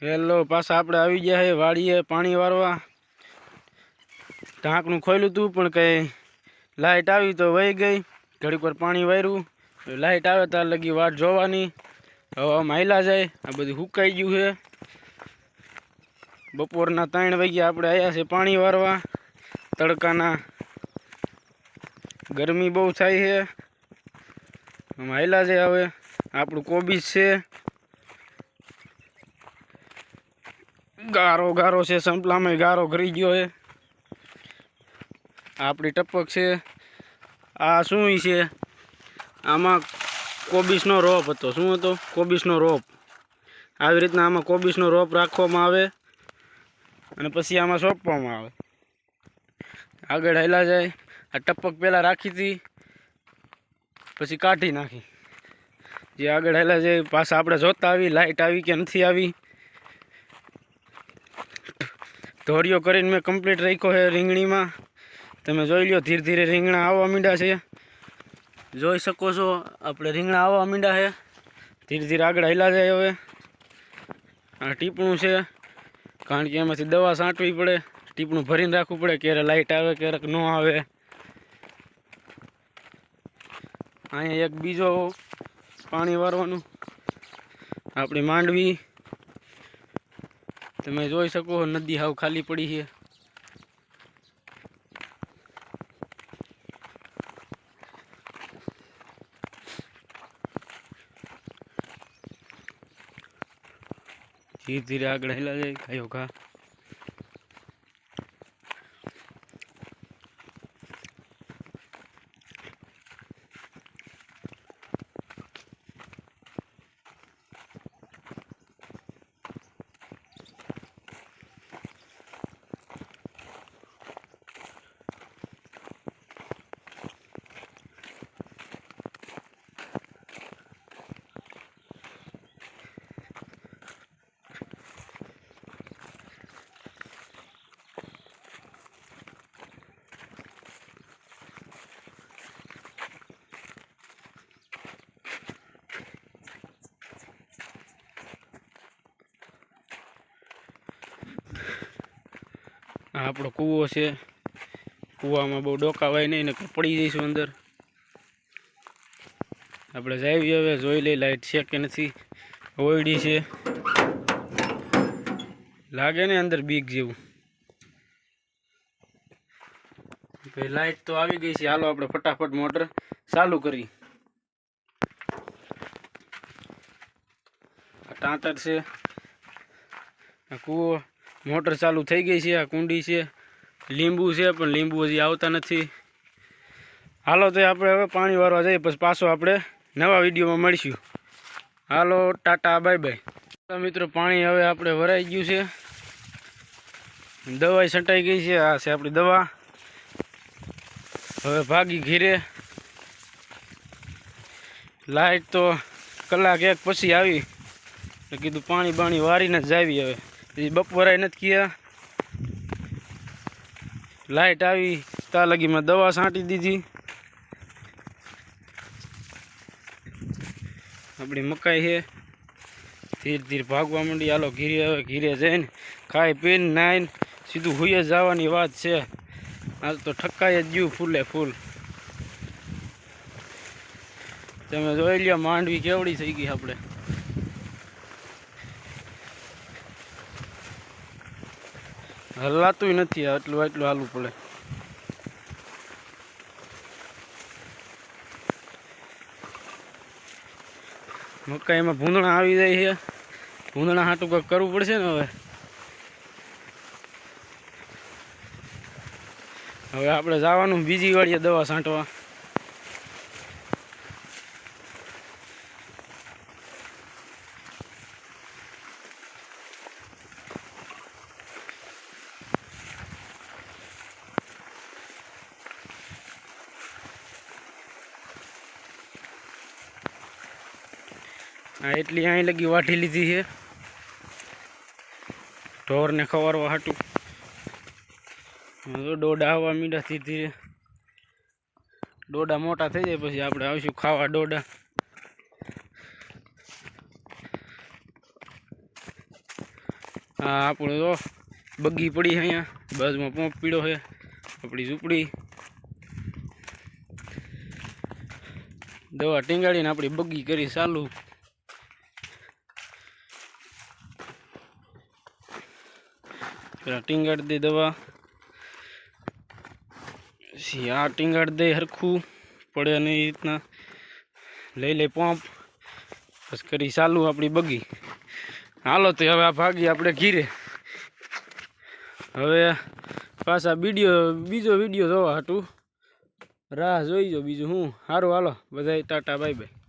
Hello, પાછા આપણે આવી ગયા છે વાડીએ પાણી વારવા। ઢાંકણું ખોલ્યું હતું પણ કંઈ લાઇટ આવી તો વહી ગઈ। ઘડીક વાર પાણી વાર્યું, લાઇટ આવે ત્યાં લગી વાટ જોવાની। હવામાં હાલ્યા જાય, આ બધું સુકાઈ ગયું છે। બપોરના 3 વાગ્યા આપણે આવ્યા છે પાણી વારવા। તડકાના ગરમી બહુ થાય છે, આમાં હાલ્યા જાય। હવે આપણું કોબીજ છે, ગારો ગારો છે, સંપલામાં ગારો કરી ગયો છે। આપણી ટપક છે, આ શું છે? આમાં કોબીજનો રોપ હતો। શું હતો? કોબીજનો રોપ। આવી રીતના આમાં કોબીજનો રોપ રાખવામાં આવે અને પછી આમાં સોંપવામાં આવે। આગળ હાલ્યા જાય। આ ટપક પહેલાં રાખી હતી, પછી કાઢી નાખી। જે આગળ હાલ્યા જાય પાછા આપણે જોતા આવી લાઇટ આવી કે નથી આવી। ધોળિયો કરીને મેં કમ્પ્લીટ રાખ્યો છે રીંગણીમાં। તમે જોઈ લો, ધીરે ધીરે રીંગણા આવવા માંડ્યા છે। જોઈ શકો છો, આપણે રીંગણા આવવા માંડ્યા છે। ધીરે ધીરે આગળ હાલ્યા જાય। હવે આ ટીપણું છે, કારણ કે એમાંથી દવા છાંટવી પડે। ટીપણું ભરીને રાખવું પડે, ક્યારે લાઇટ આવે ક્યારેક ન આવે। અહીંયા એક બીજો પાણી વારવાનું, આપણી માંડવી તમે જોઈ શકો, નદી હાવ ખાલી પડી છે। ધીરે ધીરે આગળ હાલ્યા જાય, ખાયો ઘા। આ આપણો કૂવો છે, કૂવામાં બહુ ડોકાવાય નહીં ને પડી જઈશું અંદર। આપણે જાવી હવે જોઈ લઈ લાઇટ છે કે નથી। ઓયડી છે, લાગે ને અંદર બીક જેવું। લાઇટ તો આવી ગઈ છે, હાલો આપણે ફટાફટ મોટર ચાલુ કરી। આ ટાંટર છે, આ કૂવો, મોટર ચાલુ થઈ ગઈ છે। આ કુંડી છે, લીંબુ છે, પણ લીંબુ હજી આવતા નથી। હાલો તો આપણે હવે પાણી વારવા જઈએ, પછી પાછો આપણે નવા વિડીયોમાં મળીશું। હાલો, ટાટા, બાય બાય। મિત્રો, પાણી હવે આપણે ભરાઈ ગયું છે, દવા છંટાઈ ગઈ છે। આ છે આપણી દવા। હવે ભાગી ઘીરે। લાઇટ તો કલાક એક પછી આવી, તો કીધું પાણી બાણી વારીને જ જાવી। હવે એ બપોરાય નથી ગયા, લાઇટ આવી ત્યાં લગી મેં દવા છાંટી દીધી। આપણી મકાઈ છે, ધીરે ધીરે ભાગવા માંડી। હાલો ઘીરે, હવે ઘીરે જઈને ખાઈ પીને નાઈને સીધું હુઈ જવાની વાત છે। આજ તો ઠકાઈ જ ગયું ફૂલે ફૂલ। તમે જોઈ લ્યો માંડવી કેવડી થઈ ગઈ આપણે। હલાતું નથી, એટલું એટલું હાલવું પડે। મકાઈમાં ભૂંદણા આવી જાય છે, ભૂંદણા હાટું કંઈક કરવું પડશે ને। હવે આપણે જવાનું બીજી વાડીએ દવા છાંટવા। આ એટલી અહીં લગી વાઢી લીધી છે, ઢોરને ખવારવા હાટું। ડોડા આવવા મીંડા ધીરે ધીરે। ડોડા મોટા થઈ જાય પછી આપણે આવીશું ખાવા ડોડા। હા આપણે તો બગી પડી છે અહીંયા બાજુમાં પંપ પીડો છે આપણી ઝૂંપડી દવા ટીંગાડીને આપણી બગી કરી ચાલુ ટીંગાડી દે દવા આ ટીંગાડી દે હરખું પડે નહીં એ રીતના લઈ લે પંપ બસ કરી ચાલુ આપણી બગી હાલો તો હવે આ ભાગી આપણે ઘીરે હવે પાછા બીજો વિડીયો જોવા હાટું રાહ જોઈજો બીજું હું સારું હાલો બધાય ટાટા બાય બાય